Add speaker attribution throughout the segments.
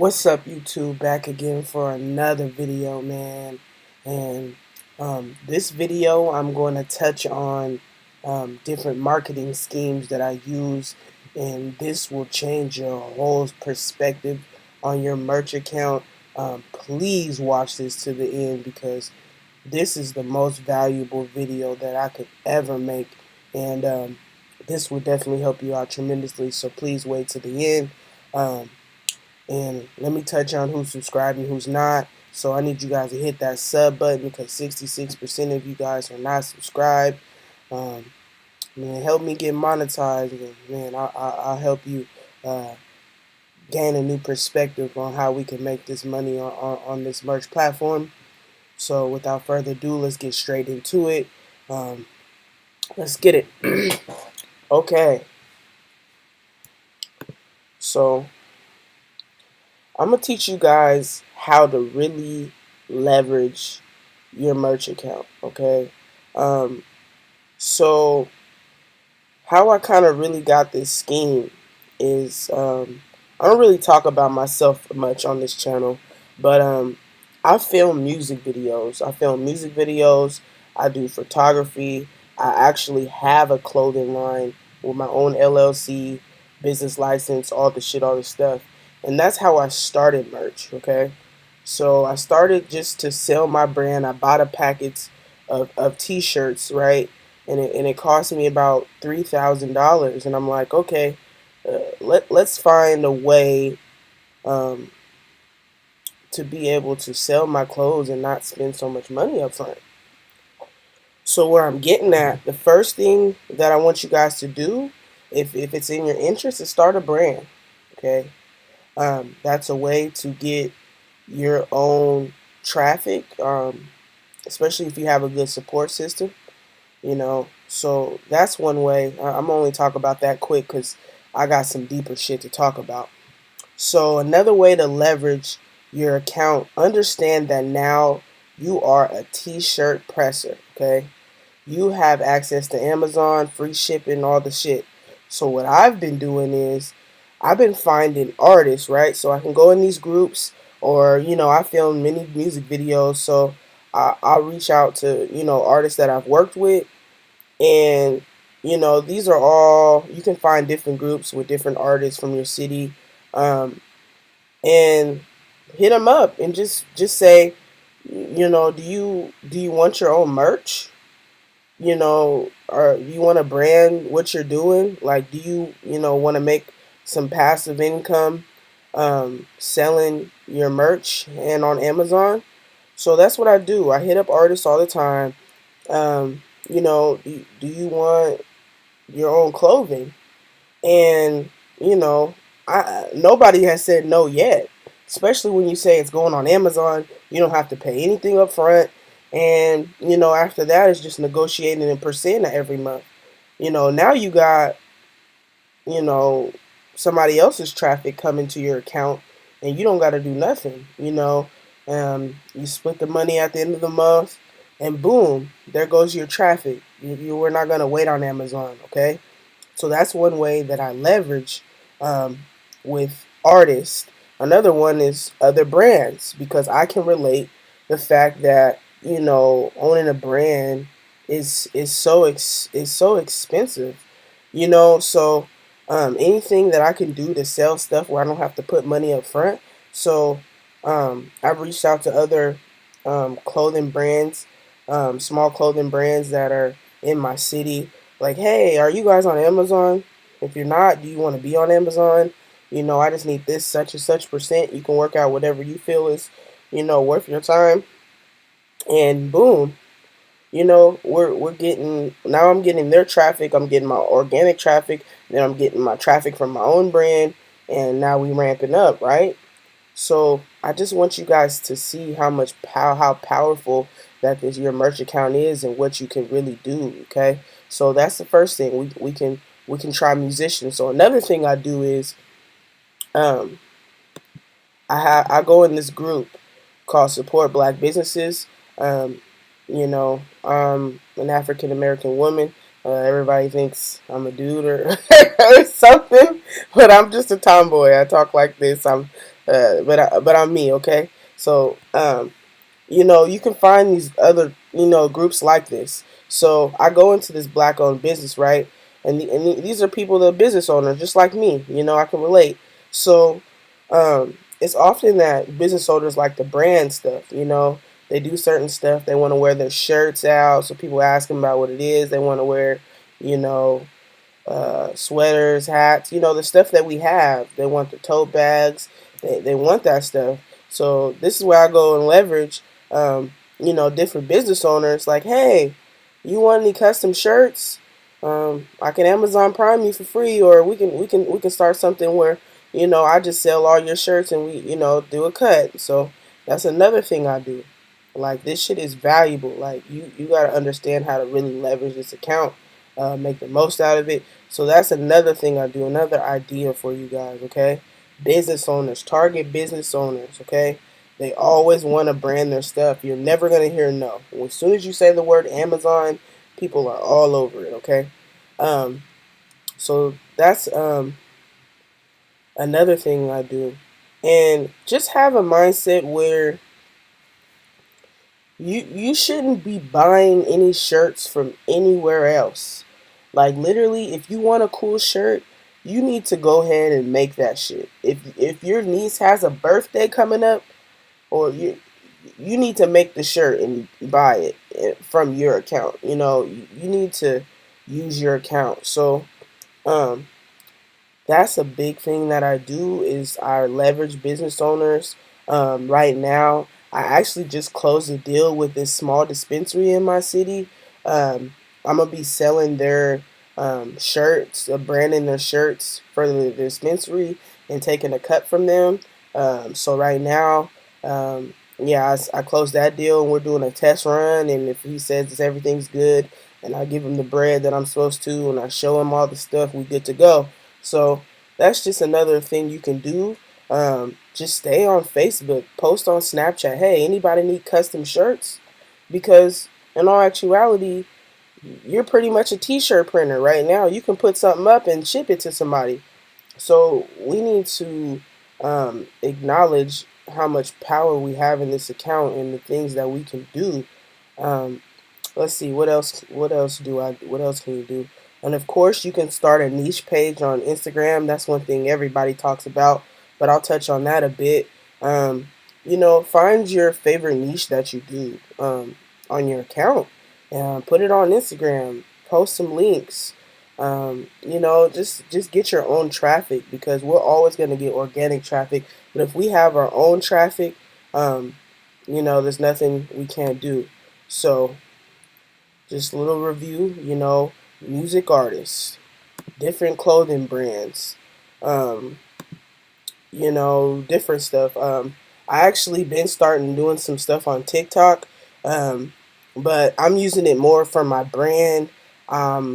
Speaker 1: What's up, YouTube? Back again for another video, man. And this video, I'm going to touch on different marketing schemes that I use, and this will change your whole perspective on your merch account. Please watch this to the end because this is the most valuable video that I could ever make, and this will definitely help you out tremendously. So please wait to the end. And let me touch on who's subscribed and who's not. So I need you guys to hit that sub button because 66% of you guys are not subscribed. Um, Man, help me get monetized, and man, I'll help you gain a new perspective on how we can make this money on this merch platform. So without further ado, let's get straight into it. Um, let's get it. Okay, so I'm gonna teach you guys how to really leverage your merch account. Okay, um, so how I kind of really got this scheme is I don't really talk about myself much on this channel, but I film music videos. I do photography. I actually have a clothing line with my own LLC, business license, all the stuff. And that's how I started merch, okay? So I started just to sell my brand. I bought a package of t-shirts, right? And it cost me about $3,000. And I'm like, okay, let's find a way um, to be able to sell my clothes and not spend so much money up front. So where I'm getting at, the first thing that I want you guys to do, if it's in your interest, is start a brand. Okay, that's a way to get your own traffic, especially if you have a good support system. So that's one way. I'm only talk about that quick because I got some deeper shit to talk about. So another way to leverage your account, understand that now you are a t-shirt presser, okay? You have access to Amazon, free shipping, all the shit. So what I've been doing is I've been finding artists, right? So I can go in these groups, or I film many music videos, so I'll reach out to artists that I've worked with, and these are all, you can find different groups with different artists from your city, um, and hit them up and just say, do you want your own merch? Or do you want to brand what you're doing? Like, do you want to make some passive income selling your merch and on Amazon? So that's what I do. I hit up artists all the time. Do you want your own clothing? And nobody has said no yet. Especially when you say it's going on Amazon, you don't have to pay anything up front, and after that it's just negotiating in percent every month. Now you got you know somebody else's traffic coming to your account, and you don't got to do nothing. You split the money at the end of the month, and boom, there goes your traffic. You were not gonna wait on Amazon, okay? So that's one way that I leverage with artists. Another one is other brands, because I can relate the fact that owning a brand is so expensive. So anything that I can do to sell stuff where I don't have to put money up front. So I've reached out to other clothing brands, small clothing brands that are in my city. Like, hey, are you guys on Amazon? If you're not, do you want to be on Amazon? I just need this such and such percent. You can work out whatever you feel is, worth your time. And boom, we're getting, now I'm getting their traffic, I'm getting my organic traffic, then I'm getting my traffic from my own brand, and now we ramping up, right? So I just want you guys to see how powerful that your merch account is and what you can really do. Okay, so that's the first thing. We can try musicians. So another thing I do is um I go in this group called Support Black Businesses. Um, an African American woman. Everybody thinks I'm a dude or, or something, but I'm just a tomboy. I talk like this. but I'm me, okay? So you can find these other, groups like this. So I go into this black-owned business, right? These are people that are business owners, just like me. I can relate. So it's often that business owners like to brand stuff. They do certain stuff. They want to wear their shirts out, so people ask them about what it is. They want to wear, you know, sweaters, hats, the stuff that we have. They want the tote bags. They want that stuff. So this is where I go and leverage, different business owners. Like, hey, you want any custom shirts? I can Amazon Prime you for free, or we can start something where I just sell all your shirts and we do a cut. So that's another thing I do. Like this shit is valuable. Like you gotta understand how to really leverage this account, make the most out of it. So that's another thing I do, another idea for you guys, okay? Business owners, target business owners, okay? They always want to brand their stuff. You're never going to hear no. As soon as you say the word Amazon, people are all over it, okay? Um, so that's another thing I do. And just have a mindset where you shouldn't be buying any shirts from anywhere else. Like literally, if you want a cool shirt, you need to go ahead and make that shit. If your niece has a birthday coming up, or you need to make the shirt and buy it from your account. You need to use your account. So um that's a big thing that I do is I leverage business owners. Right now, I actually just closed a deal with this small dispensary in my city. I'm gonna be selling their shirts, branding their shirts for the dispensary and taking a cut from them. So right now, yeah, I closed that deal and we're doing a test run. And if he says that everything's good, and I give him the bread that I'm supposed to, and I show him all the stuff, we good to go. So that's just another thing you can do. Just stay on Facebook, post on Snapchat. Hey, anybody need custom shirts? Because in all actuality, you're pretty much a t-shirt printer right now. You can put something up and ship it to somebody. So we need to acknowledge how much power we have in this account and the things that we can do. Um, let's see what else can you do? And of course you can start a niche page on Instagram. That's one thing everybody talks about, but I'll touch on that a bit. Find your favorite niche that you do on your account and put it on Instagram. Post some links. Just get your own traffic, because we're always going to get organic traffic, but if we have our own traffic, there's nothing we can't do. So just a little review, music artists, different clothing brands, um, different stuff. I actually been starting doing some stuff on TikTok, um, but I'm using it more for my brand. I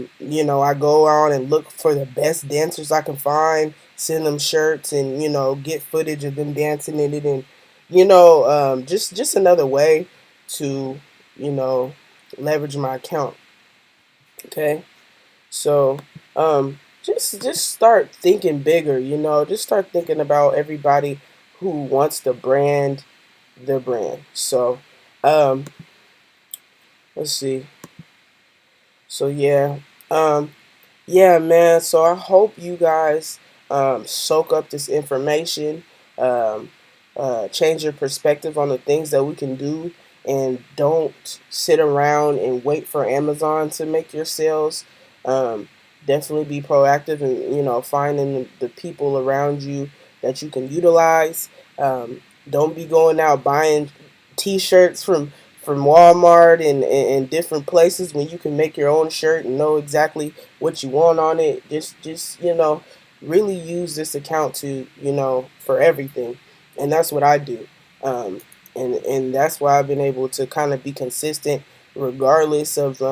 Speaker 1: go on and look for the best dancers I can find, send them shirts, and get footage of them dancing in it, and just another way to you know leverage my account. Okay. So, just start thinking bigger, just start thinking about everybody who wants to brand their brand. So, um, let's see. So um, yeah, man. So I hope you guys soak up this information, um, change your perspective on the things that we can do, and don't sit around and wait for Amazon to make your sales. Um, Definitely be proactive and finding the people around you that you can utilize. Don't be going out buying T-shirts from Walmart and different places when you can make your own shirt and know exactly what you want on it. Just really use this account to for everything, and that's what I do. Um, and that's why I've been able to kind of be consistent regardless of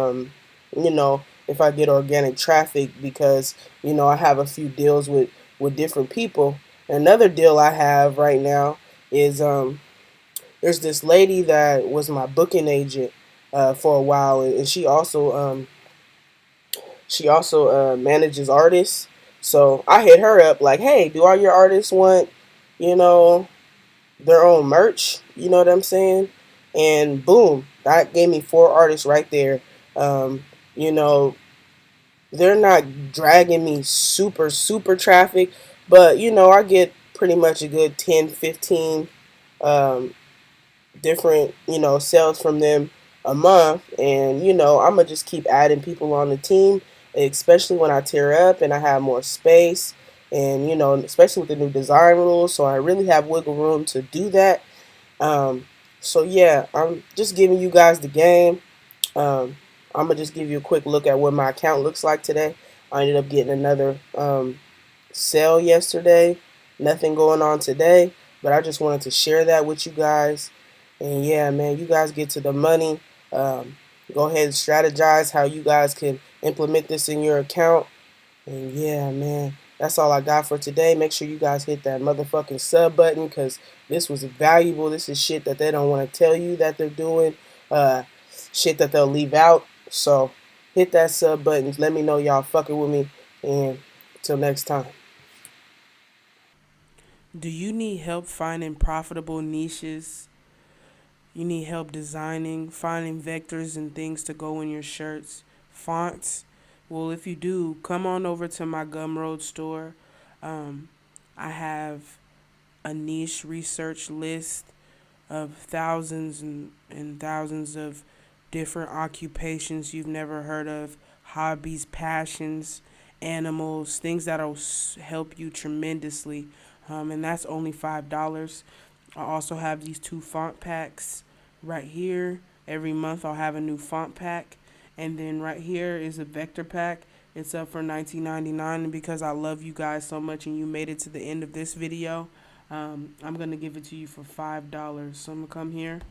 Speaker 1: if I get organic traffic, because I have a few deals with different people. Another deal I have right now is there's this lady that was my booking agent for a while, and she also manages artists. So I hit her up like, hey, do all your artists want you know, their own merch. You know what I'm saying? And boom, that gave me four artists right there. You know, they're not dragging me super traffic, but you know, I get pretty much a good 10, 15 um, different, you know, sales from them a month. And, you know, I'm going to just keep adding people on the team, especially when I tear up and I have more space. And, you know, especially with the new design rules. So I really have wiggle room to do that. Um, so, yeah, I'm just giving you guys the game. Um, I'm going to just give you a quick look at what my account looks like today. I ended up getting another sale yesterday. Nothing going on today, but I just wanted to share that with you guys. And yeah, man, you guys get to the money. Um, Go ahead and strategize how you guys can implement this in your account. And yeah, man, that's all I got for today. Make sure you guys hit that motherfucking sub button because this was valuable. This is shit that they don't want to tell you that they're doing. Uh, Shit that they'll leave out. So hit that sub button. Let me know y'all fucking with me. And until next time.
Speaker 2: Do you need help finding profitable niches? You need help designing, finding vectors and things to go in your shirts, fonts? Well, if you do, come on over to my Gumroad store. Um, I have a niche research list of thousands and thousands of different occupations you've never heard of, hobbies, passions, animals, things that'll help you tremendously. And that's only $5. I also have these two font packs right here. Every month I'll have a new font pack. And then right here is a vector pack. It's up for $19.99. And because I love you guys so much and you made it to the end of this video, I'm going to give it to you for $5. So I'm going to come here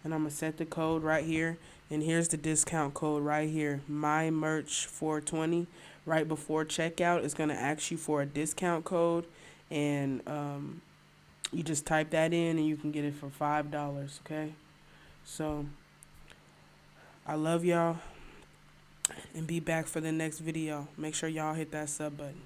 Speaker 2: and I'm going to set the code right here. And here's the discount code right here, my merch 420. Right before checkout, it's going to ask you for a discount code. And you just type that in and you can get it for $5, okay? So I love y'all and be back for the next video. Make sure y'all hit that sub button.